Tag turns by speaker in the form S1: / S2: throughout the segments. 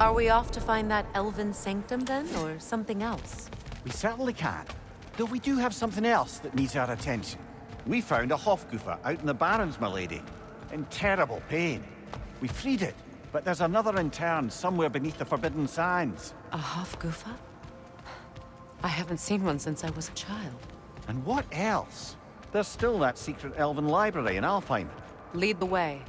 S1: Are we off to find that Elven sanctum then, or something else?
S2: We certainly can. Though we do have something else that needs our attention. We found a Hofgufa out in the Barrens, my lady. In terrible pain. We freed it, but there's another interned somewhere beneath the Forbidden Sands.
S1: A Hofgufa? I haven't seen one since I was a child.
S2: And what else? There's still that secret Elven library in Alfheim.
S1: Lead the way.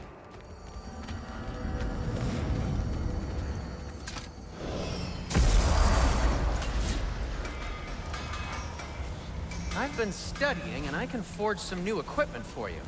S3: I've been studying, and I can forge some new equipment for you.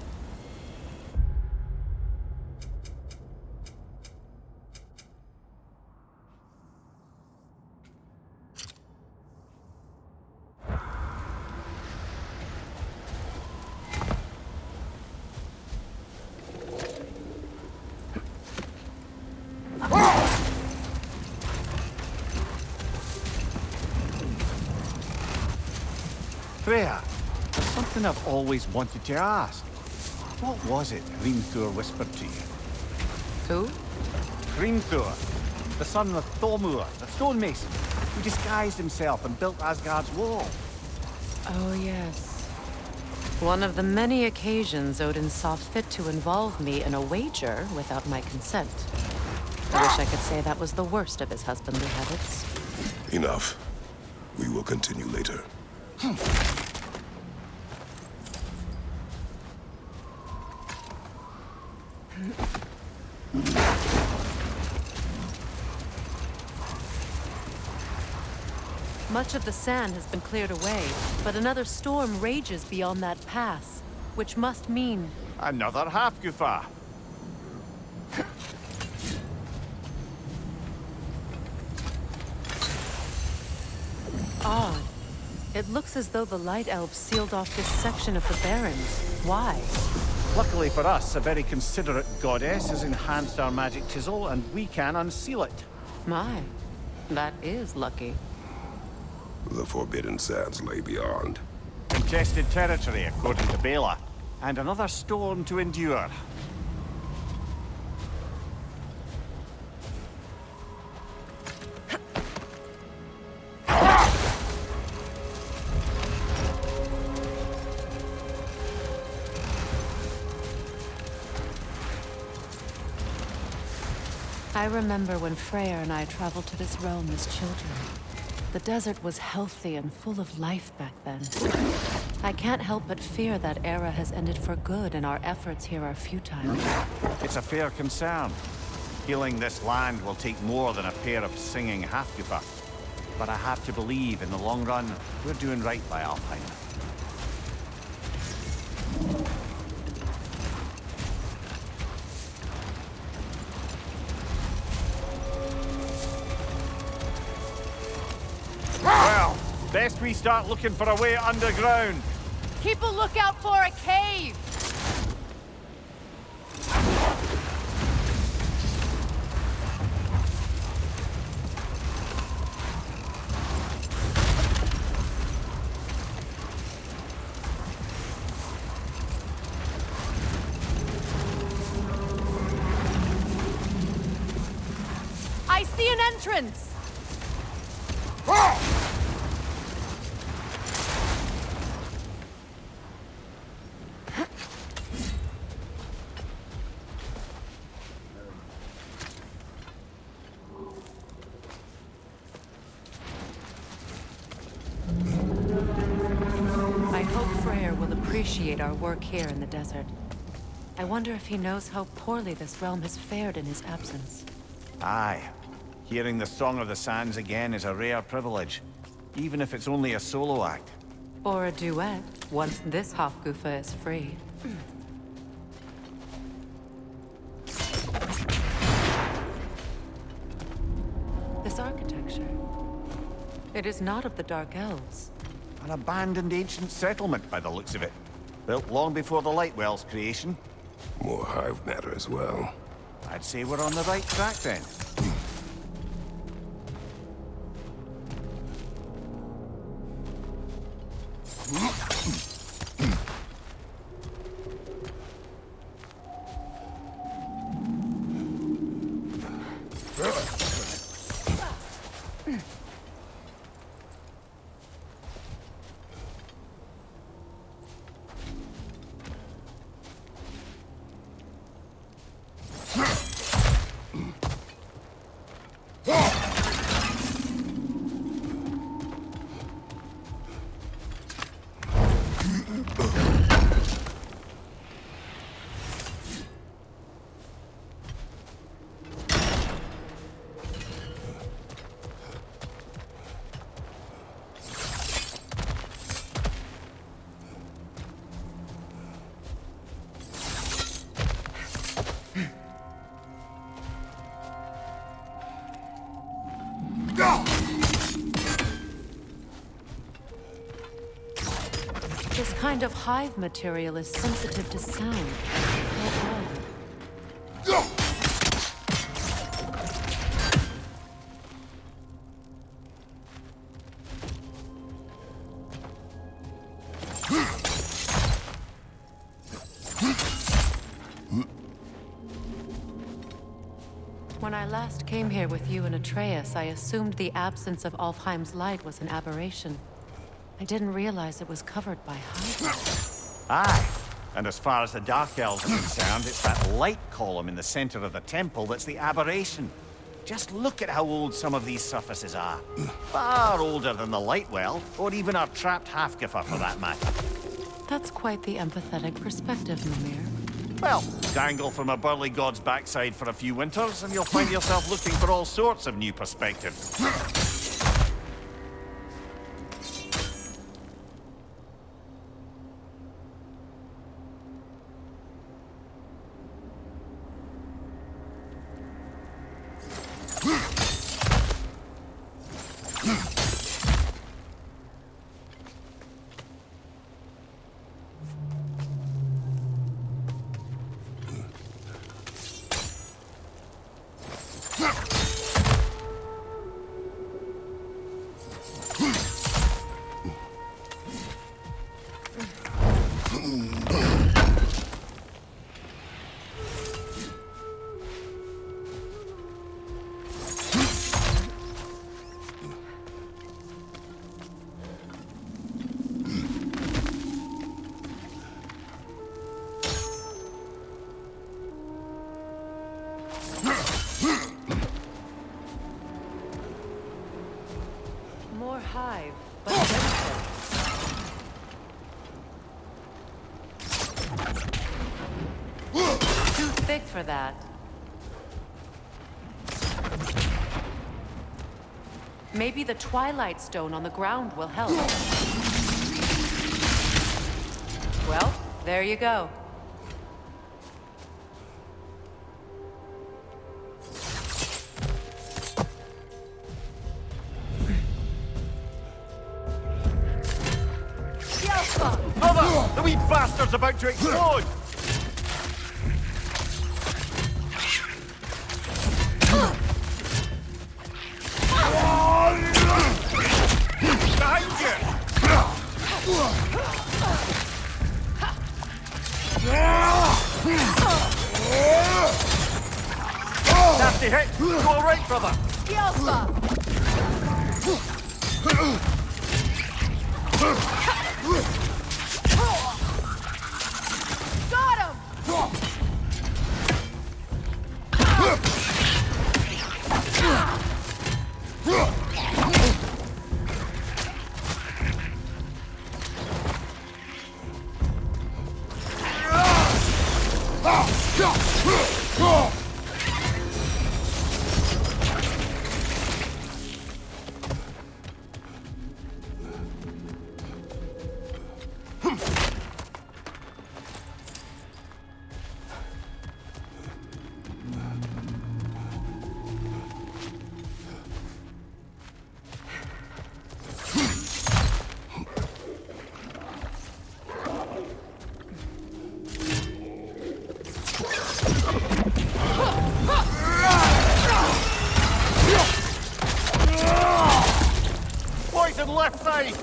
S2: Freya, there's something I've always wanted to ask. What was it Hrimthur whispered to you?
S1: Who?
S2: Hrimthur, the son of Thormur, the stonemason, who disguised himself and built Asgard's wall.
S1: Oh, yes. One of the many occasions Odin saw fit to involve me in a wager without my consent. I wish I could say that was the worst of his husbandly habits.
S4: Enough. We will continue later.
S1: Much of the sand has been cleared away, but another storm rages beyond that pass, which must mean...
S2: Another Hafgufa.
S1: odd. It looks as though the Light Elves sealed off this section of the Barrens. Why?
S2: Luckily for us, a very considerate goddess has enhanced our magic chisel, and we can unseal it.
S1: My, that is lucky.
S4: The Forbidden Sands lay beyond.
S2: Contested territory, according to Bela, and another storm to endure.
S1: I remember when Freyr and I traveled to this realm as children. The desert was healthy and full of life back then. I can't help but fear that era has ended for good and our efforts here are futile.
S2: It's a fair concern. Healing this land will take more than a pair of singing Hafgufa. But I have to believe, in the long run, we're doing right by Alfheim. Well, best we start looking for a way underground.
S1: Keep a lookout for a cave! I see an entrance! I hope Freyr will appreciate our work here in the desert. I wonder if he knows how poorly this realm has fared in his absence.
S2: Aye. Hearing the Song of the Sands again is a rare privilege, even if it's only a solo act.
S1: Or a duet, once this Hofgufa is free. This architecture. It is not of the Dark Elves.
S2: An abandoned ancient settlement, by the looks of it. Built long before the Lightwell's creation.
S4: More hive matter as well.
S2: I'd say we're on the right track then.
S1: This kind of hive material is sensitive to sound. How odd. When I last came here with you and Atreus, I assumed the absence of Alfheim's light was an aberration. I didn't realize it was covered by hive.
S2: Aye. And as far as the Dark Elves are concerned, it's that light column in the center of the temple that's the aberration. Just look at how old some of these surfaces are. Far older than the light well, or even our trapped Halfgiffer for that matter.
S1: That's quite the empathetic perspective, Mimir.
S2: Well, dangle from a burly god's backside for a few winters, and you'll find yourself looking for all sorts of new perspectives.
S1: More hive, but denser. Too thick for that. Maybe the Twilight Stone on the ground will help. Well, there you go.
S2: Mother! The wee bastard's about to explode! Behind you! Nasty hit! You all right, brother?
S1: Got him! Poison left side!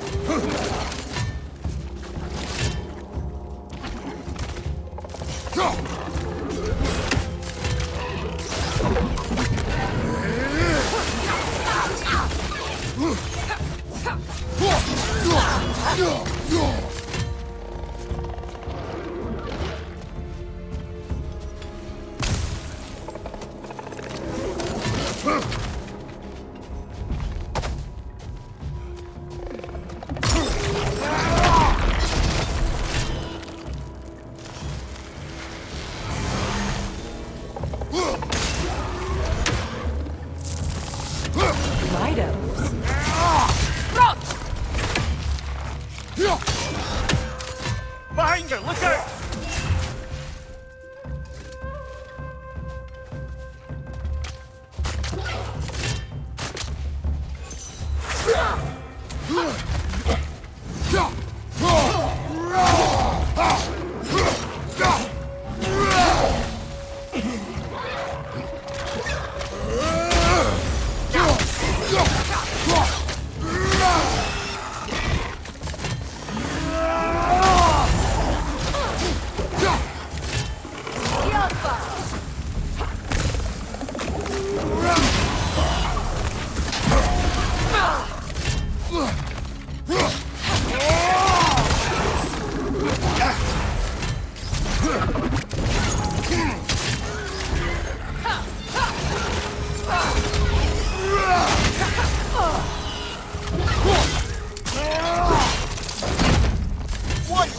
S1: Light elves.
S2: Behind you! Look out!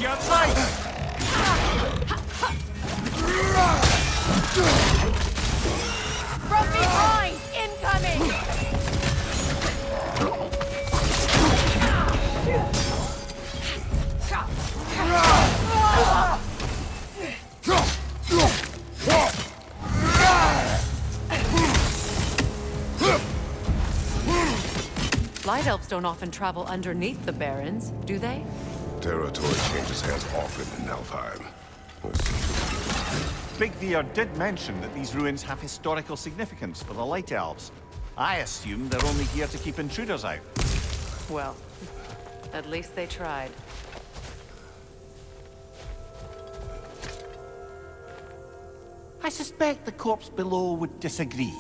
S2: outside!
S1: From behind! Incoming! Light elves don't often travel underneath the barrens, do they?
S4: Territory changes hands often in Alfheim.
S2: Big Veer did mention that these ruins have historical significance for the Light Elves. I assume they're only here to keep intruders out.
S1: Well, at least they tried.
S2: I suspect the corpse below would disagree.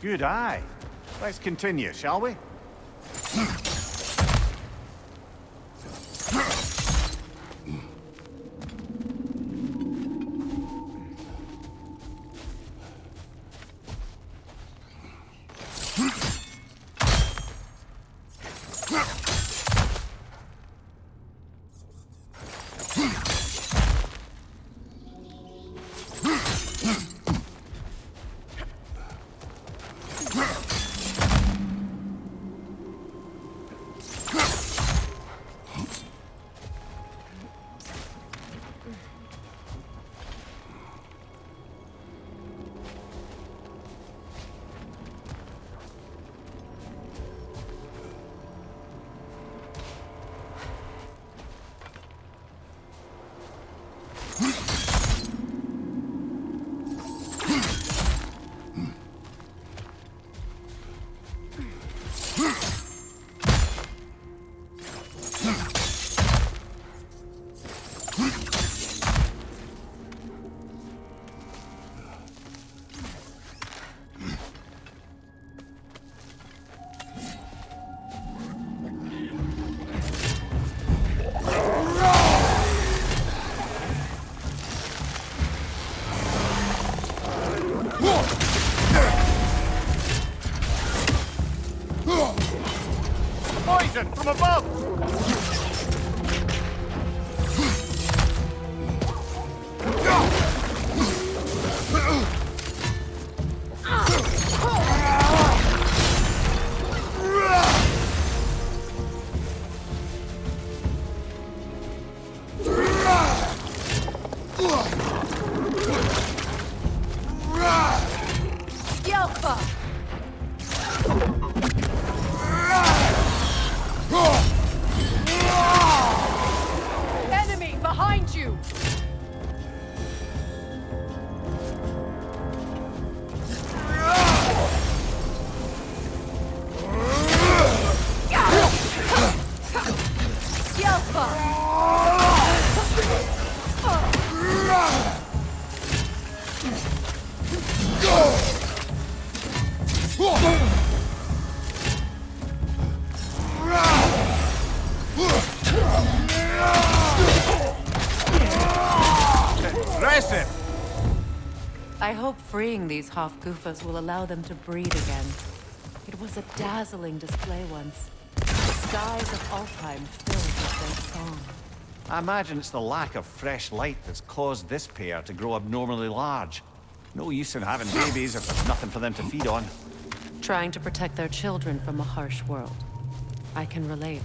S2: Good eye. Let's continue, shall we? Poison from above!
S1: Enemy behind you! freeing these Hofgufas will allow them to breed again. It was a dazzling display once. The skies of Alfheim filled with their song.
S2: I imagine it's the lack of fresh light that's caused this pair to grow abnormally large. No use in having babies if there's nothing for them to feed on.
S1: Trying to protect their children from a harsh world. I can relate.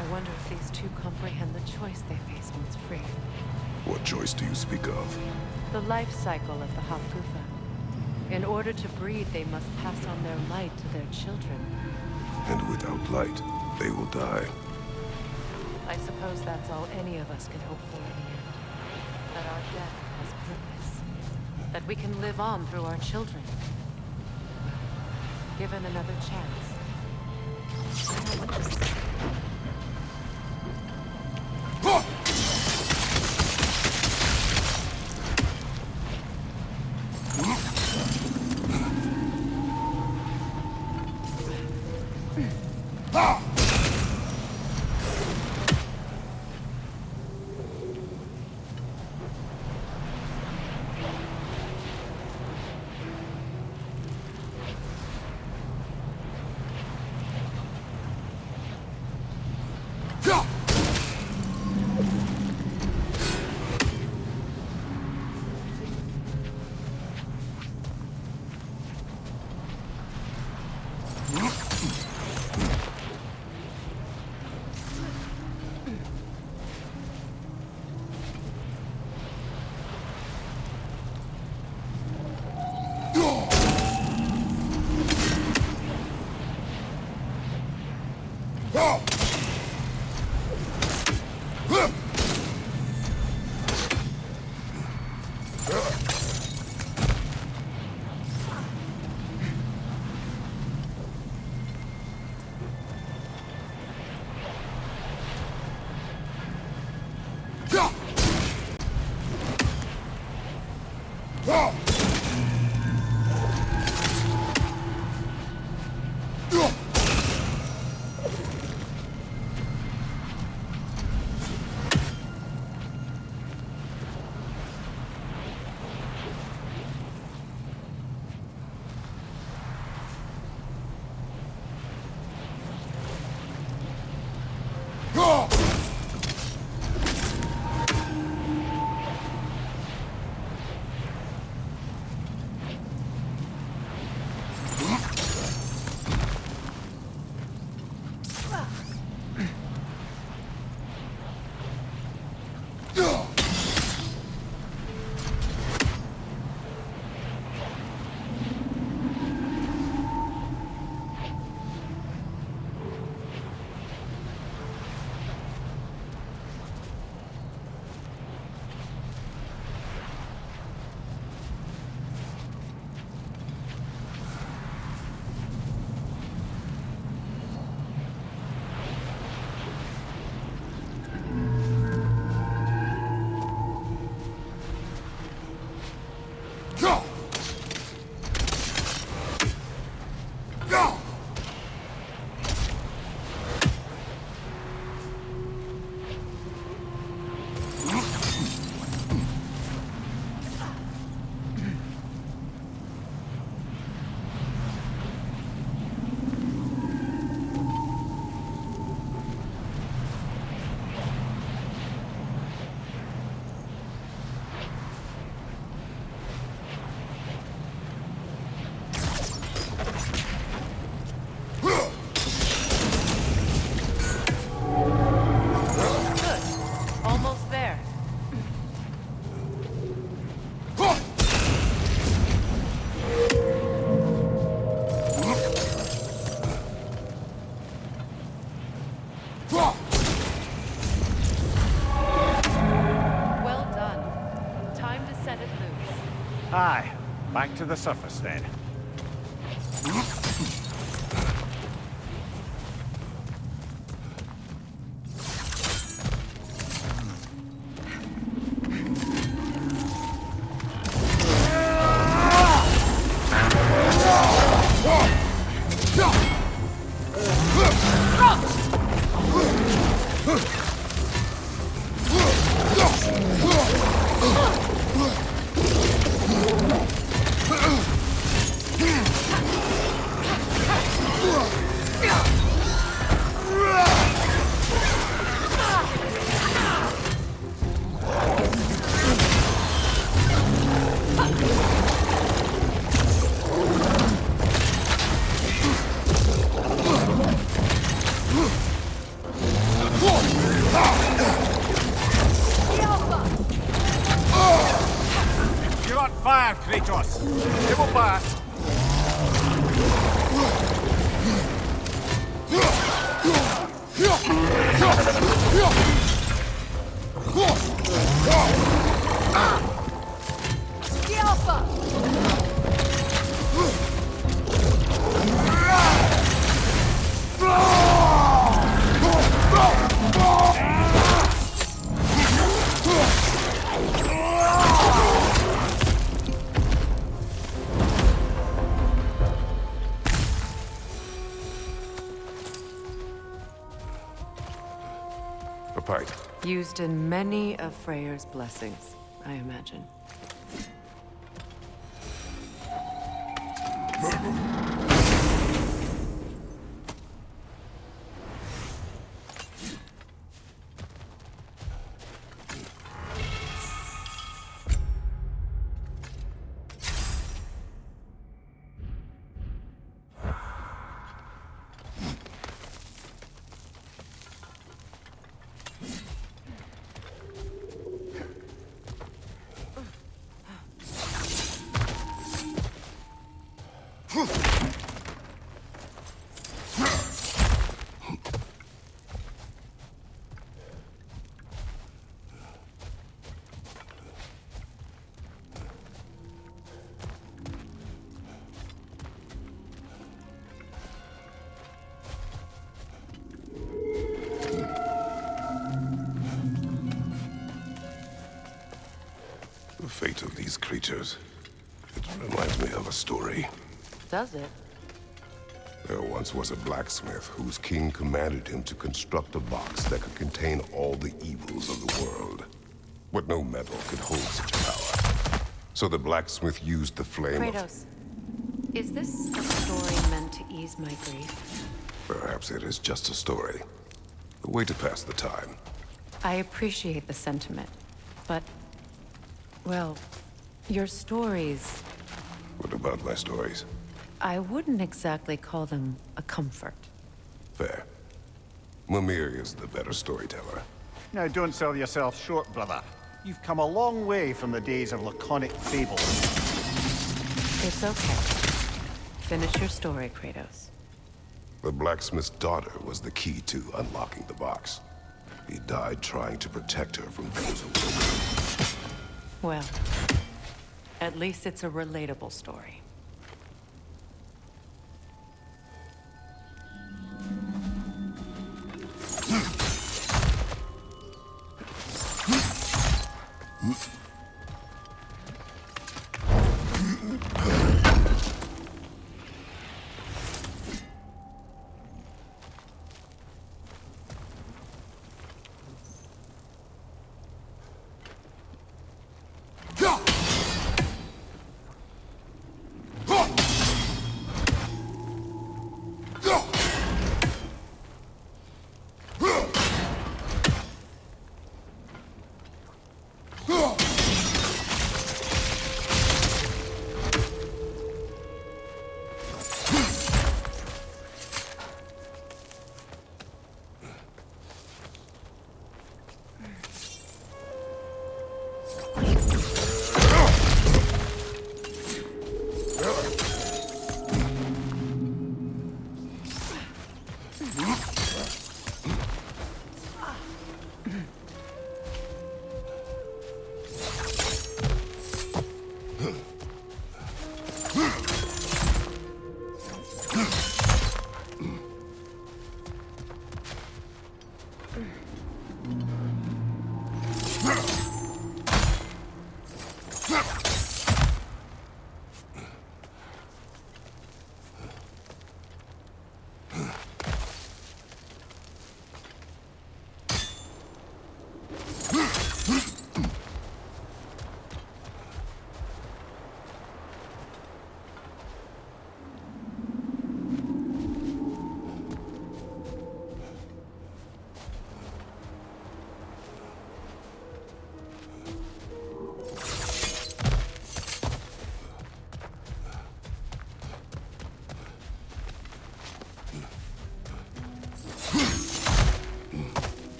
S1: I wonder if these two comprehend the choice they face once free.
S4: What choice do you speak of?
S1: The life cycle of the Hofgufa. In order to breed, they must pass on their light to their children.
S4: And without light, they will die.
S1: I suppose that's all any of us can hope for in the end. That our death has purpose. That we can live on through our children. Given another chance. I know what you're saying.
S2: to the surface then. You're on fire, Kratos! It will pass!
S4: A pint.
S1: Used in many of Freyr's blessings, I imagine.
S4: The fate of these creatures. It reminds me of a story.
S1: Does it?
S4: There once was a blacksmith whose king commanded him to construct a box that could contain all the evils of the world. But no metal could hold such power. So the blacksmith used the flame
S1: Kratos, is this a story meant to ease my grief?
S4: Perhaps it is just a story. A way to pass the time.
S1: I appreciate the sentiment, but... well, your stories...
S4: What about my stories?
S1: I wouldn't exactly call them a comfort.
S4: Fair. Mimir is the better storyteller.
S2: Now don't sell yourself short, brother. You've come a long way from the days of laconic fables.
S1: It's okay. Finish your story, Kratos.
S4: The blacksmith's daughter was the key to unlocking the box. He died trying to protect her from those who killed her.
S1: Well, at least it's a relatable story.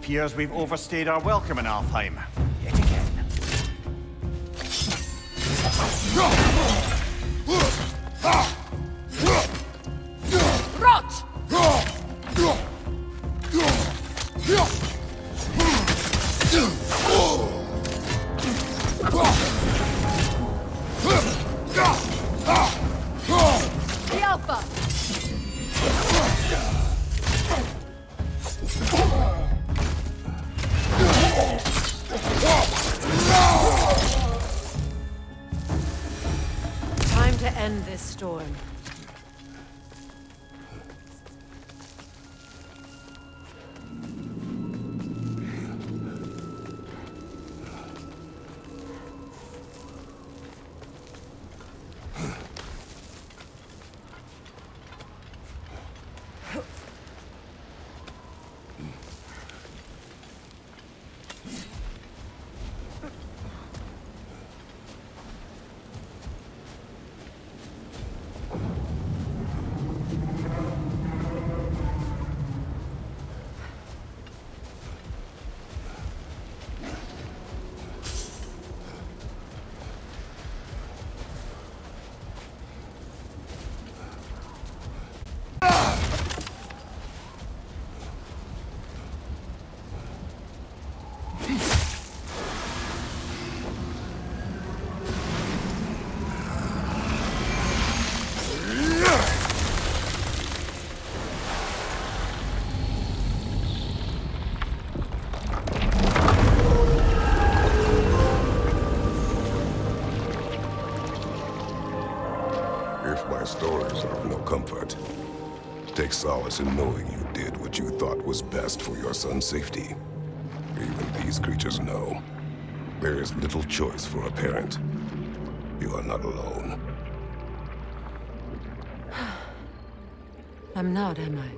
S2: Appears we've overstayed our welcome in Alfheim. Yet again.
S1: Rot! The Alpha! Time to end this storm.
S4: If my stories are of no comfort, take solace in knowing you did what you thought was best for your son's safety. Even these creatures know. There is little choice for a parent. You are not alone.
S1: I'm not, am I?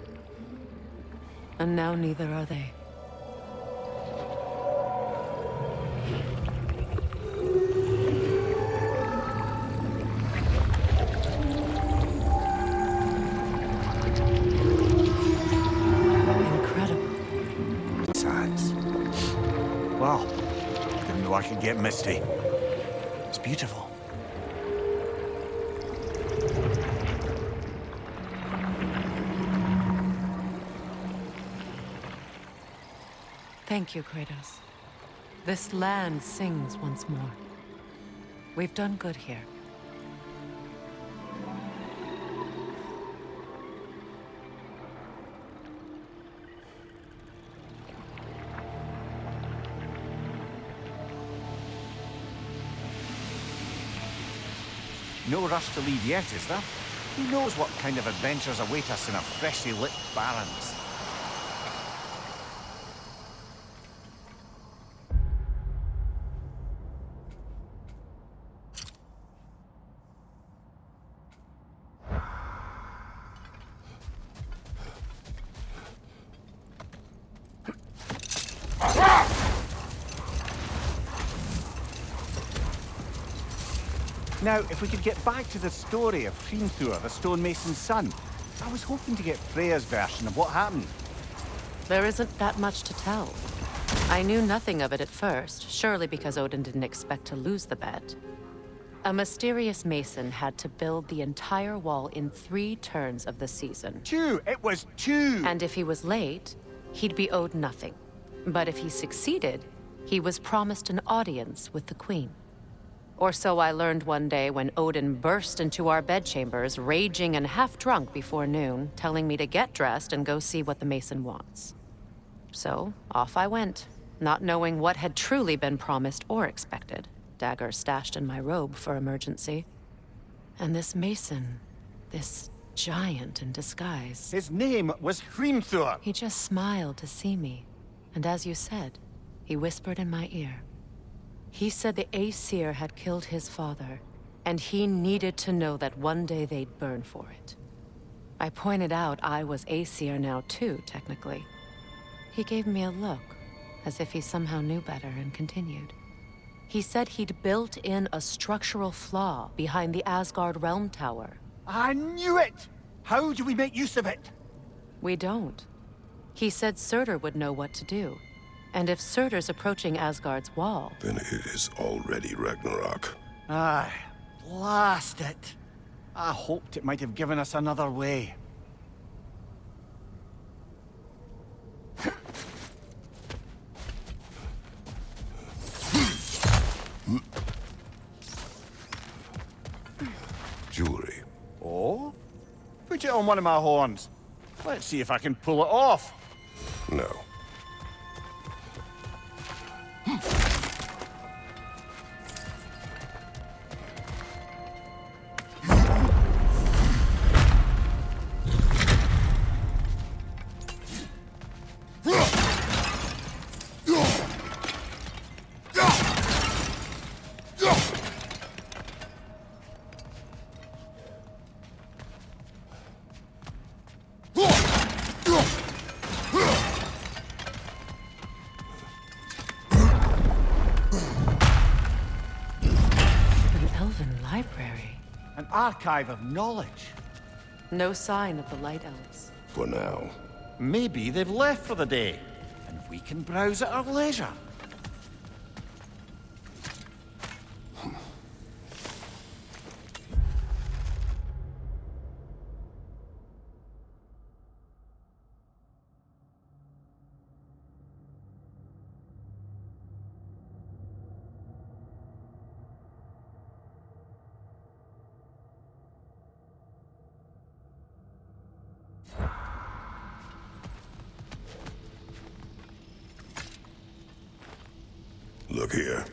S1: And now neither are they.
S2: Wow. Didn't know I could get misty. It's beautiful.
S1: Thank you, Kratos. This land sings once more. We've done good here.
S2: No rush to leave yet, is there? Who knows what kind of adventures await us in our freshly lit barrens? Now, if we could get back to the story of Hrimthur, the stonemason's son. I was hoping to get Freya's version of what happened.
S1: There isn't that much to tell. I knew nothing of it at first, surely because Odin didn't expect to lose the bet. A mysterious mason had to build the entire wall in 3 turns of the season.
S2: 2! It was 2!
S1: And if he was late, he'd be owed nothing. But if he succeeded, he was promised an audience with the queen. Or so I learned one day when Odin burst into our bedchambers, raging and half-drunk before noon, telling me to get dressed and go see what the mason wants. So, off I went, not knowing what had truly been promised or expected, dagger stashed in my robe for emergency. And this mason, this giant in disguise...
S2: His name was Hrimthur!
S1: He just smiled to see me, and as you said, he whispered in my ear. He said the Aesir had killed his father, and he needed to know that one day they'd burn for it. I pointed out I was Aesir now too, technically. He gave me a look, as if he somehow knew better, and continued. He said he'd built in a structural flaw behind the Asgard Realm Tower.
S2: I knew it! How do we make use of it?
S1: We don't. He said Surtur would know what to do. And if Surtur's approaching Asgard's wall...
S4: Then it is already Ragnarok.
S2: Aye, blast it. I hoped it might have given us another way.
S4: Jewelry.
S2: Oh? Put it on one of my horns. Let's see if I can pull it off.
S4: No.
S1: An Elven library.
S2: An archive of knowledge.
S1: No sign of the Light Elves.
S4: For now.
S2: Maybe they've left for the day, and we can browse at our leisure.
S4: Look here.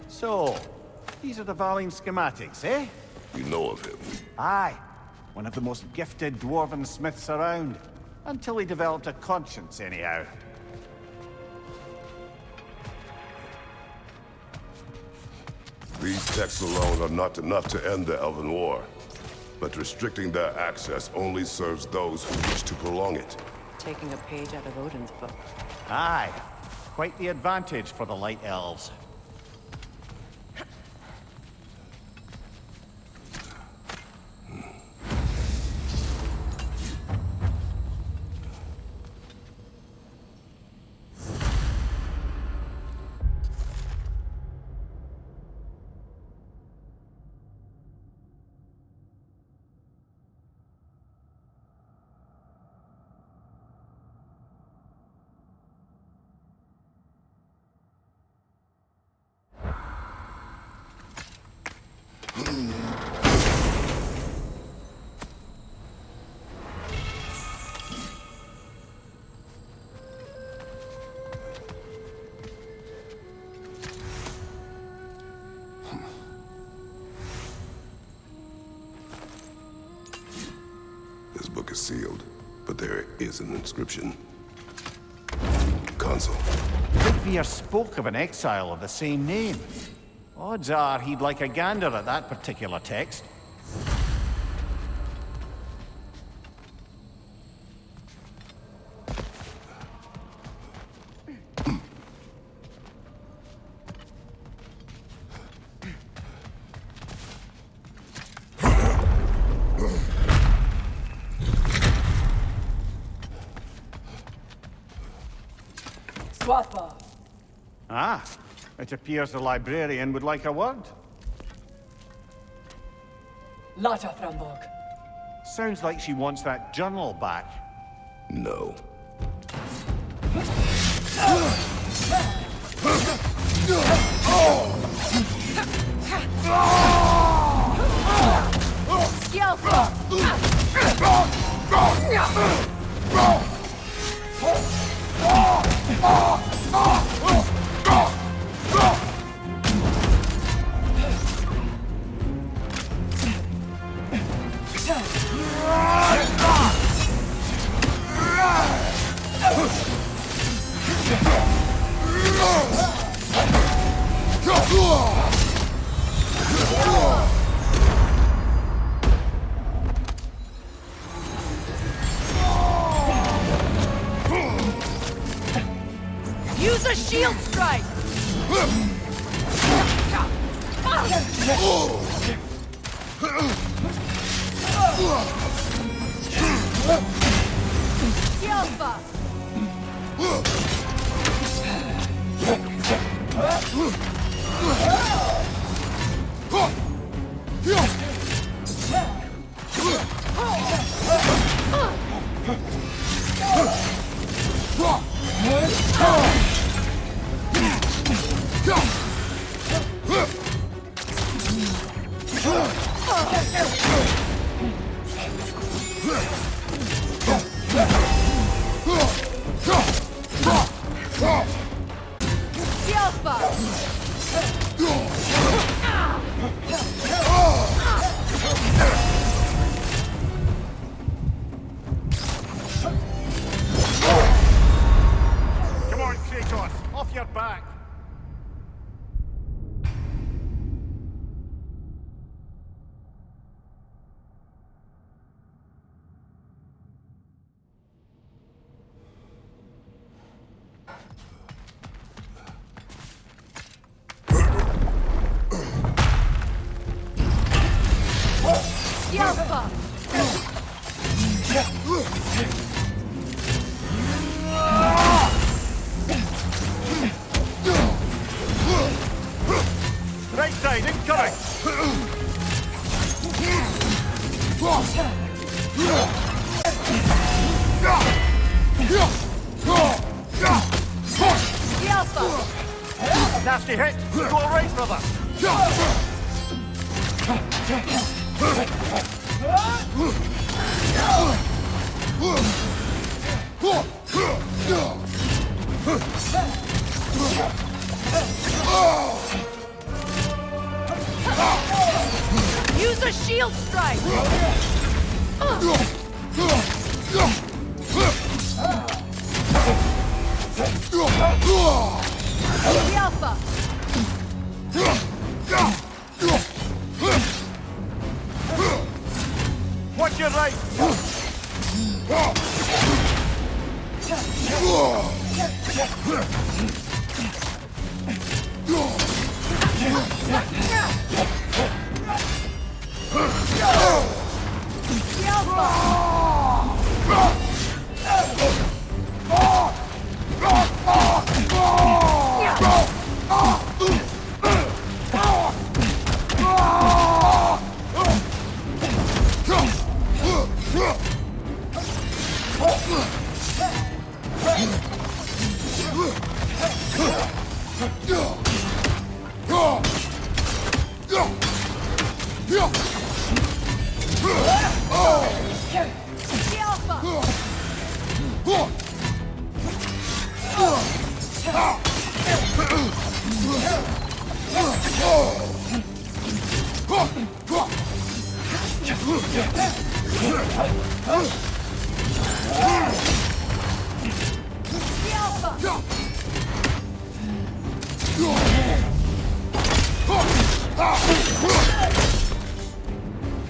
S2: So, these are the Valine schematics, eh?
S4: You know of him.
S2: Aye. One of the most gifted dwarven smiths around. Until he developed a conscience, anyhow.
S4: These texts alone are not enough to end the Elven War. But restricting their access only serves those who wish to prolong it.
S1: Taking a page out of Odin's book.
S2: Aye. Quite the advantage for the Light Elves.
S4: This book is sealed, but there is an inscription. Consul.
S2: Sigvier spoke of an exile of the same name. Odds are he'd like a gander at that particular text. Ah, it appears the librarian would like a word.
S5: Lata Framborg.
S2: Sounds like she wants that journal back.
S4: No.
S1: Use a shield strike! Alpha!
S2: Come on, Kratos! Off your back!
S1: Alpha!
S2: Right side, incoming!
S1: Alpha!
S2: Nasty hit! You all right, brother?
S1: Use a shield strike! Alpha!
S2: Watch your right!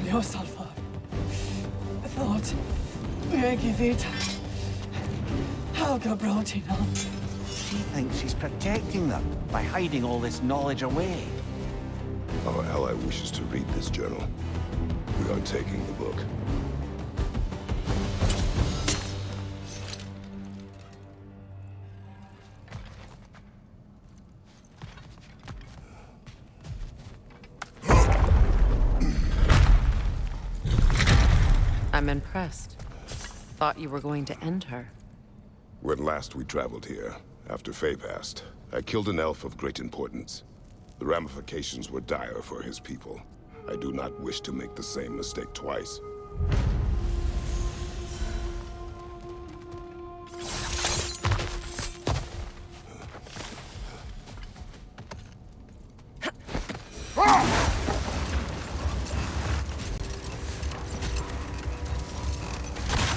S5: Ljósálfar. Thought Megivita. Helga brought him up.
S2: She thinks she's protecting them by hiding all this knowledge away.
S4: Our ally wishes to read this journal. We are taking the book.
S1: I'm impressed. Thought you were going to end her.
S4: When last we traveled here, after Faye passed, I killed an elf of great importance. The ramifications were dire for his people. I do not wish to make the same mistake twice.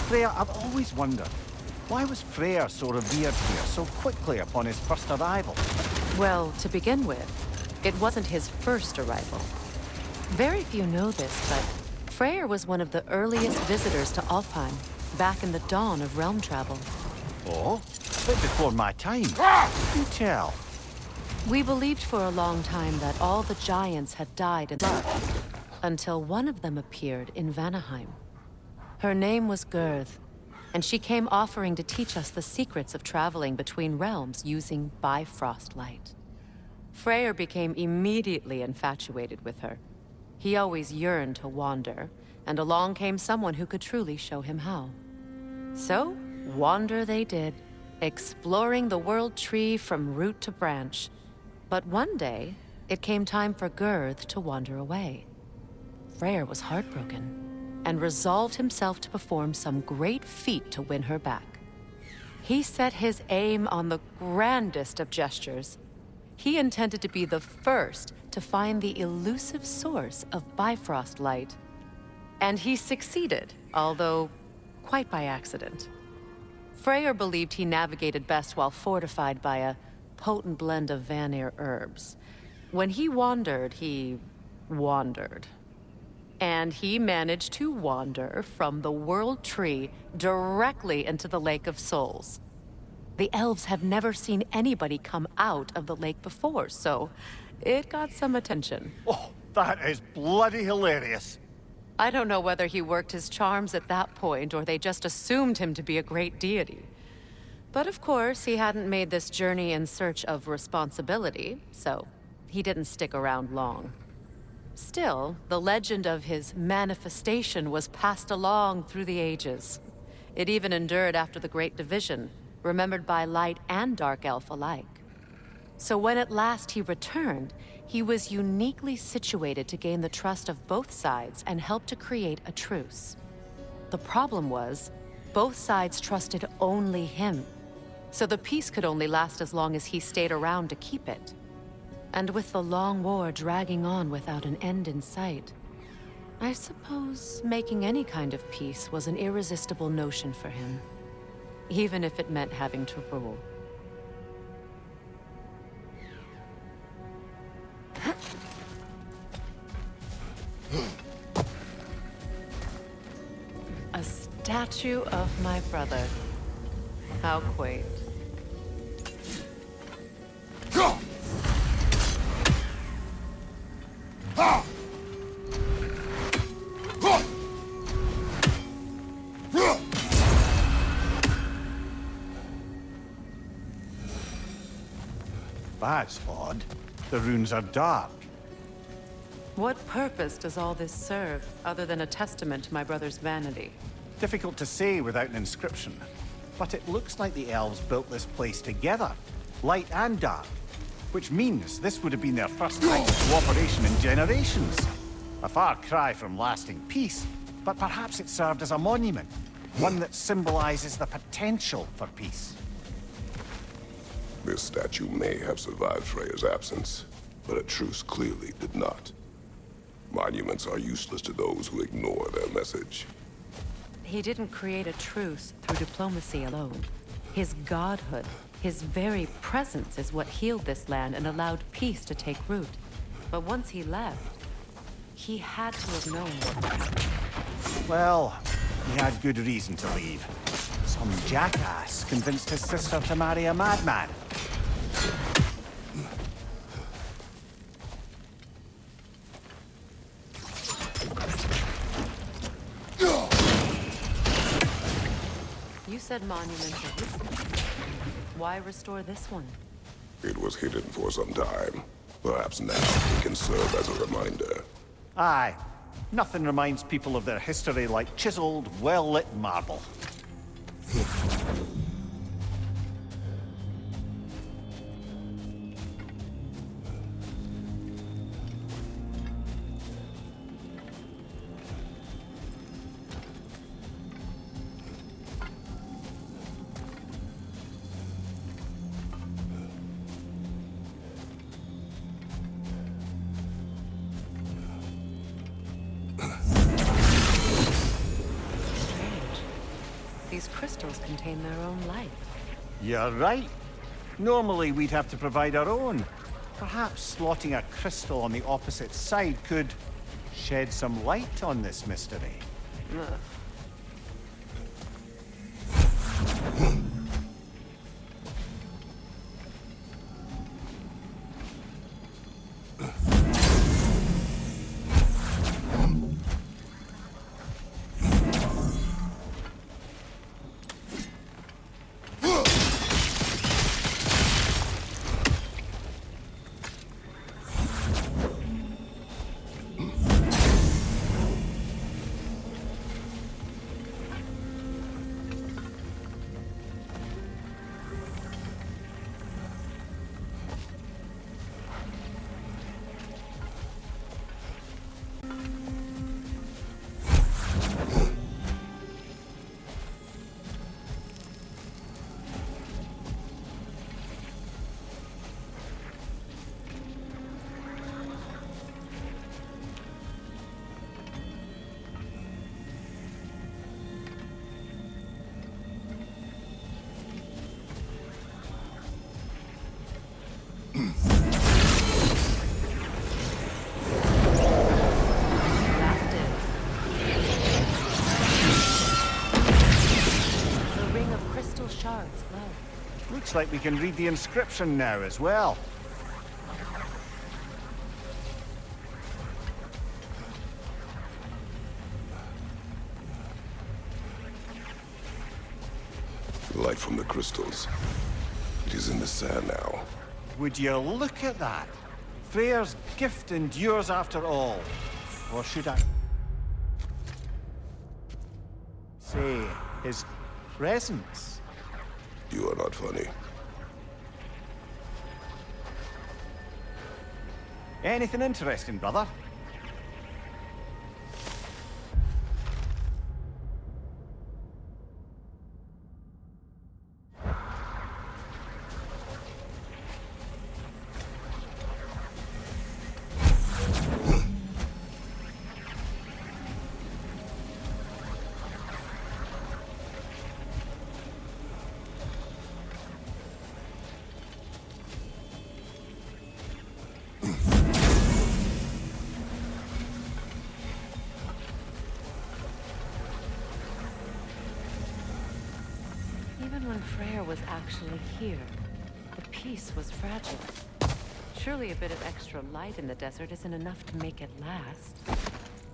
S2: Freya, I've always wondered, why was Freyr so revered here so quickly upon his first arrival?
S1: Well, to begin with, it wasn't his first arrival. Very few know this, but Freyr was one of the earliest visitors to Alfheim, back in the dawn of realm travel.
S2: Oh? A bit before my time. Do tell.
S1: We believed for a long time that all the giants had died in love, until one of them appeared in Vanaheim. Her name was Gurth, and she came offering to teach us the secrets of traveling between realms using Bifrost light. Freyr became immediately infatuated with her. He always yearned to wander, and along came someone who could truly show him how. So, wander they did, exploring the world tree from root to branch. But one day, it came time for Gurth to wander away. Freyr was heartbroken, and resolved himself to perform some great feat to win her back. He set his aim on the grandest of gestures. He intended to be the first to find the elusive source of Bifrost light. And he succeeded, although quite by accident. Freyr believed he navigated best while fortified by a potent blend of Vanir herbs. When he wandered, he wandered. And he managed to wander from the World Tree directly into the Lake of Souls. The elves have never seen anybody come out of the lake before, so it got some attention.
S2: Oh, that is bloody hilarious.
S1: I don't know whether he worked his charms at that point or they just assumed him to be a great deity. But of course, he hadn't made this journey in search of responsibility, so he didn't stick around long. Still, the legend of his manifestation was passed along through the ages. It even endured after the Great Division, remembered by Light and Dark Elf alike. So when at last he returned, he was uniquely situated to gain the trust of both sides and help to create a truce. The problem was, both sides trusted only him, so the peace could only last as long as he stayed around to keep it. And with the long war dragging on without an end in sight, I suppose making any kind of peace was an irresistible notion for him, even if it meant having to rule. A statue of my brother. How quaint.
S2: That's odd. The runes are dark.
S1: What purpose does all this serve, other than a testament to my brother's vanity?
S2: Difficult to say without an inscription. But it looks like the elves built this place together, light and dark. Which means this would have been their first time of cooperation in generations. A far cry from lasting peace, but perhaps it served as a monument. One that symbolizes the potential for peace.
S4: This statue may have survived Freya's absence, but a truce clearly did not. Monuments are useless to those who ignore their message.
S1: He didn't create a truce through diplomacy alone. His godhood, his very presence is what healed this land and allowed peace to take root. But once he left, he had to have known what would happen.
S2: Well, he had good reason to leave. Some jackass convinced his sister to marry a madman.
S1: You said monuments are useless. Why restore this one?
S4: It was hidden for some time. Perhaps now it can serve as a reminder.
S2: Aye. Nothing reminds people of their history like chiseled, well-lit marble.
S1: these crystals contain their own life.
S2: You're right. Normally we'd have to provide our own. Perhaps slotting a crystal on the opposite side could shed some light on this mystery. Looks like we can read the inscription now as well.
S4: The light from the crystals. It is in the sand now.
S2: Would you look at that? Freyr's gift endures after all. Or should I say, his presence?
S4: You are not funny.
S2: Anything interesting, brother?
S1: Even when Freyr was actually here, the peace was fragile. Surely a bit of extra light in the desert isn't enough to make it last.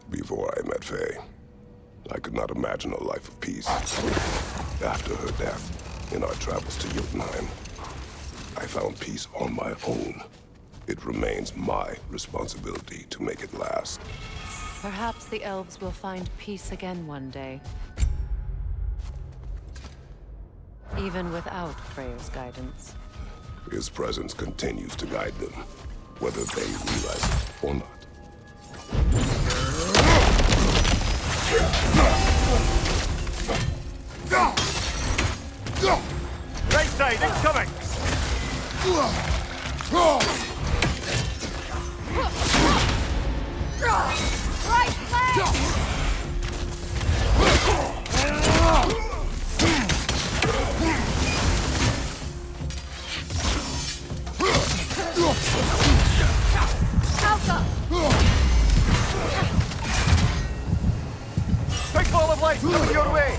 S4: Before I met Faye, I could not imagine a life of peace. After her death, in our travels to Jotunheim, I found peace on my own. It remains my responsibility to make it last.
S1: Perhaps the elves will find peace again one day. Even without Freyr's guidance.
S4: His presence continues to guide them, whether they realize it or not.
S2: Right side, incoming!
S1: Right flank!
S2: Big ball of light coming your way!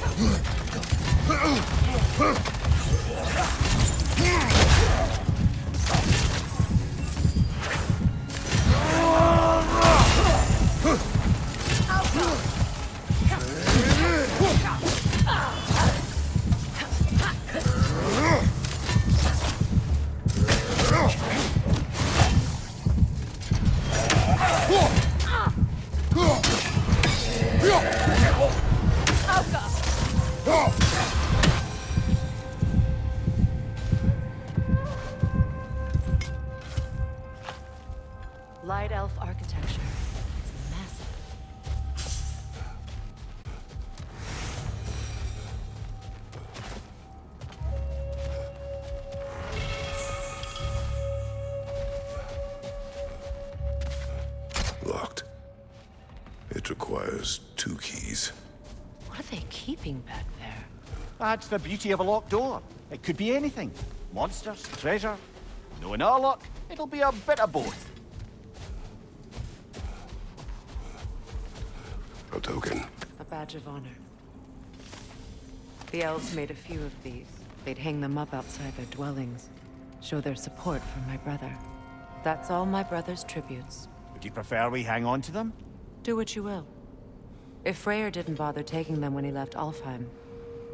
S1: Light elf architecture. It's massive.
S4: Locked. It requires 2 keys.
S1: What are they keeping back there?
S2: That's the beauty of a locked door. It could be anything. Monsters, treasure. Knowing our luck, it'll be a bit of both.
S4: A token.
S1: A badge of honor. The elves made a few of these. They'd hang them up outside their dwellings. Show their support for my brother. That's all my brother's tributes.
S2: Would you prefer we hang on to them?
S1: Do what you will. If Freyr didn't bother taking them when he left Alfheim,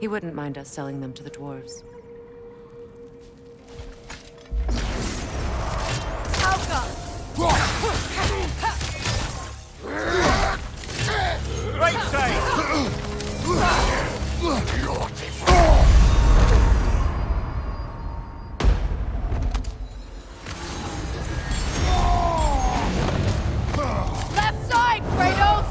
S1: he wouldn't mind us selling them to the dwarves.
S2: Right side!
S1: Left side, Kratos!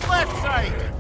S1: Left side!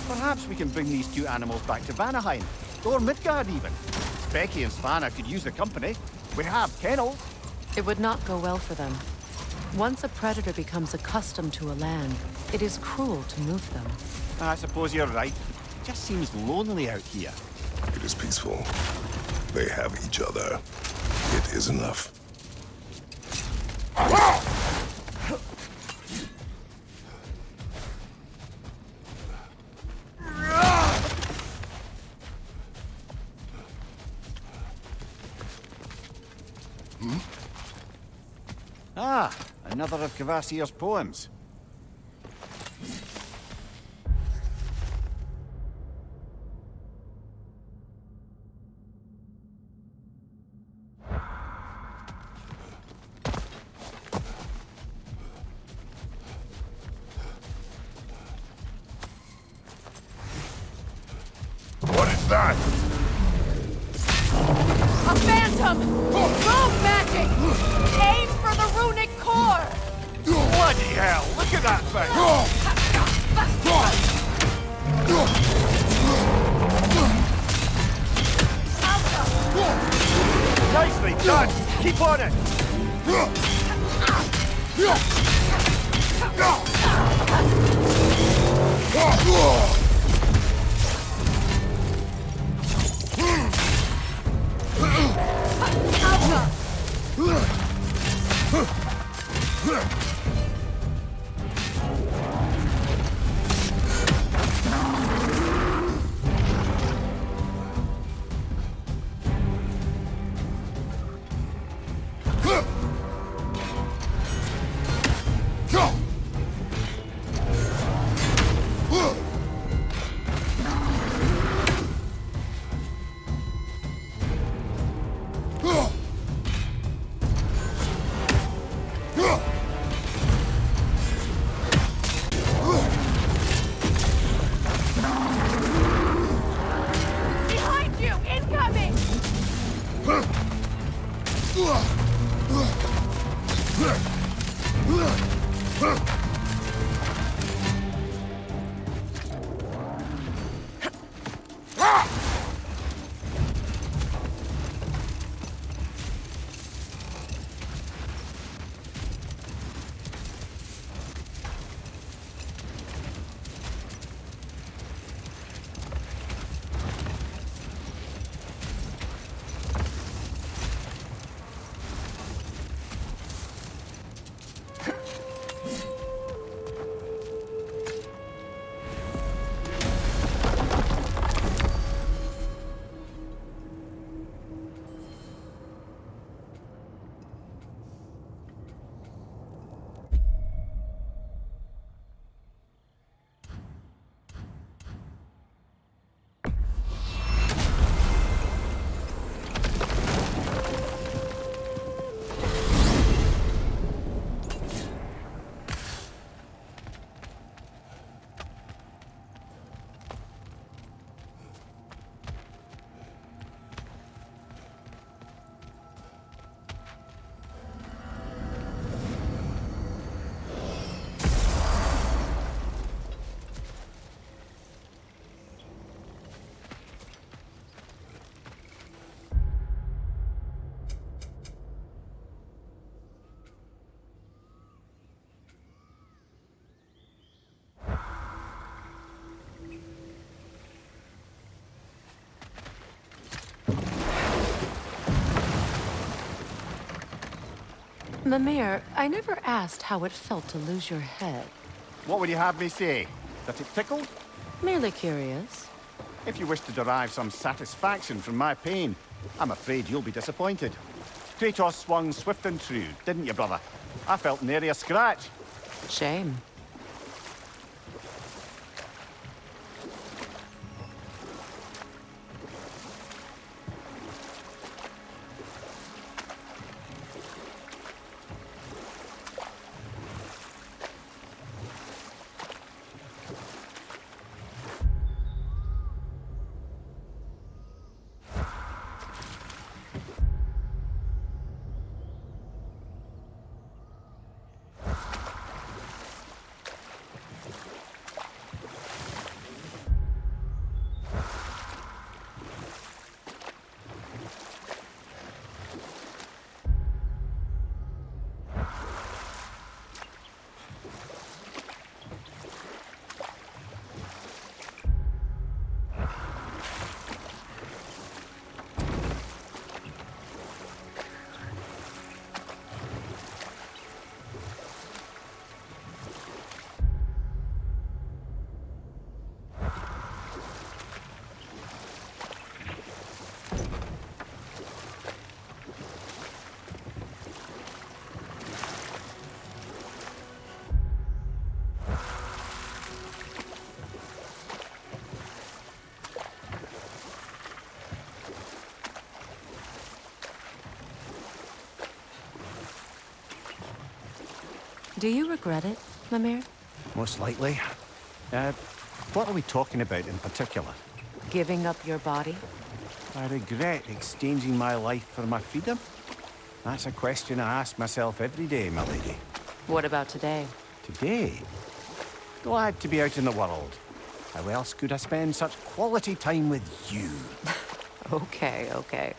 S1: Perhaps we can bring these two animals back to Vanaheim, or Midgard even. Becky and Svanna could use the company. We have kennels. It would not go well for them. Once a predator becomes accustomed to a land, it is cruel to move them.
S2: I suppose you're right. It just seems lonely out here.
S4: It is peaceful. They have each other. It is enough.
S2: Another of Kvasir's poems.
S4: What is that?
S1: A phantom! Rune magic! Aim for the runic core!
S2: Bloody hell! Look at that thing! Nicely done! Keep on it!
S1: Behind you! Incoming! Mimir, I never asked how it felt to lose your head.
S2: What would you have me say? That it tickled?
S1: Merely curious.
S2: If you wish to derive some satisfaction from my pain, I'm afraid you'll be disappointed. Kratos swung swift and true, didn't you, brother? I felt nary a scratch.
S1: Shame. Do you regret it, Mimir?
S2: Most likely. What are we talking about in particular?
S1: Giving up your body?
S2: I regret exchanging my life for my freedom? That's a question I ask myself every day, my lady.
S1: What about today?
S2: Today? Glad to be out in the world. How else could I spend such quality time with you?
S1: Okay, okay.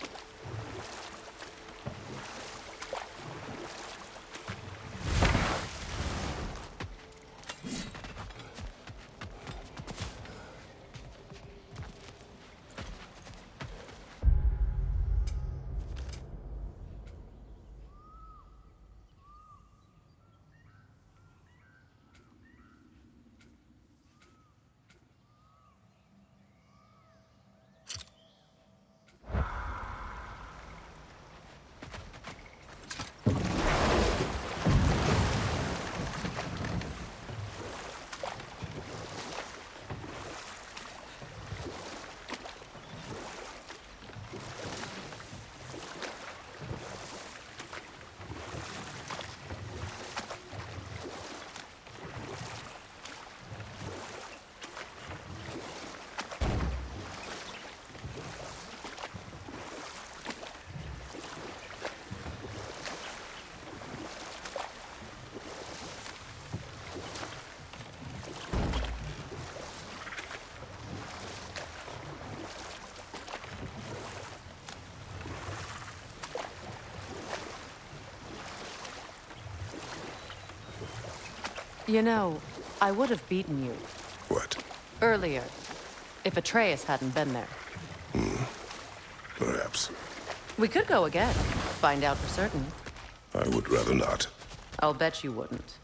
S1: You know, I would have beaten you
S4: What?
S1: earlier if Atreus hadn't been there.
S4: Perhaps.
S1: We could go again, find out for certain.
S4: I would rather not.
S1: I'll bet you wouldn't.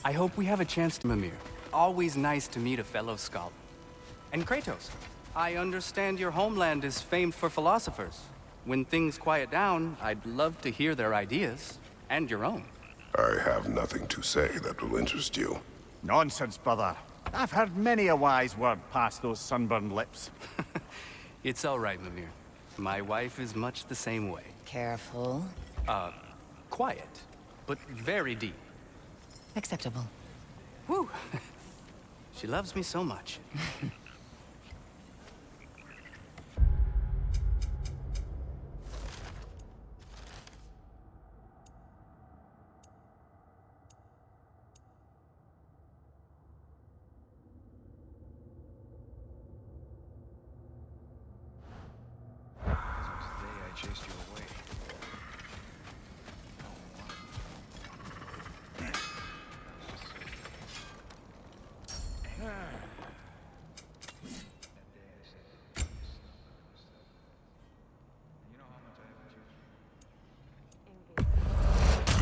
S6: I hope we have a chance to Mimir. Always nice to meet a fellow scholar. And Kratos, I understand your homeland is famed for philosophers. When things quiet down, I'd love to hear their ideas, and your own.
S4: I have nothing to say that will interest you.
S2: Nonsense, brother. I've heard many a wise word past those sunburned lips.
S6: It's all right, Mimir. My wife is much the same way.
S1: Careful.
S6: Quiet, but very deep.
S1: Acceptable.
S6: Whew. She loves me so much.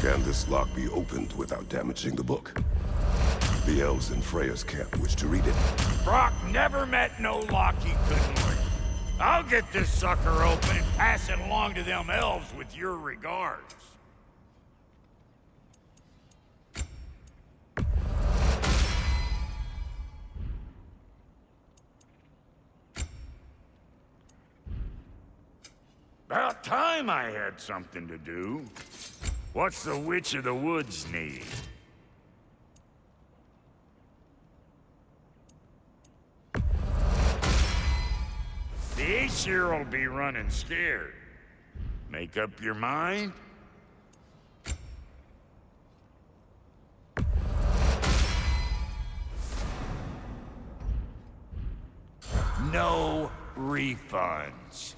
S4: Can this lock be opened without damaging the book? The elves in Freya's camp wish to read it.
S7: Brock never met no lock he couldn't learn. I'll get this sucker open and pass it along to them elves with your regards. About time I had something to do. What's the Witch of the Woods need? The Aesir'll be running scared. Make up your mind? No refunds.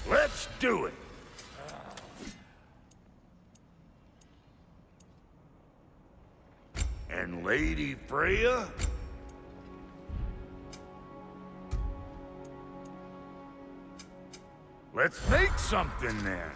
S7: Let's do it! And Lady Freya? Let's make something then!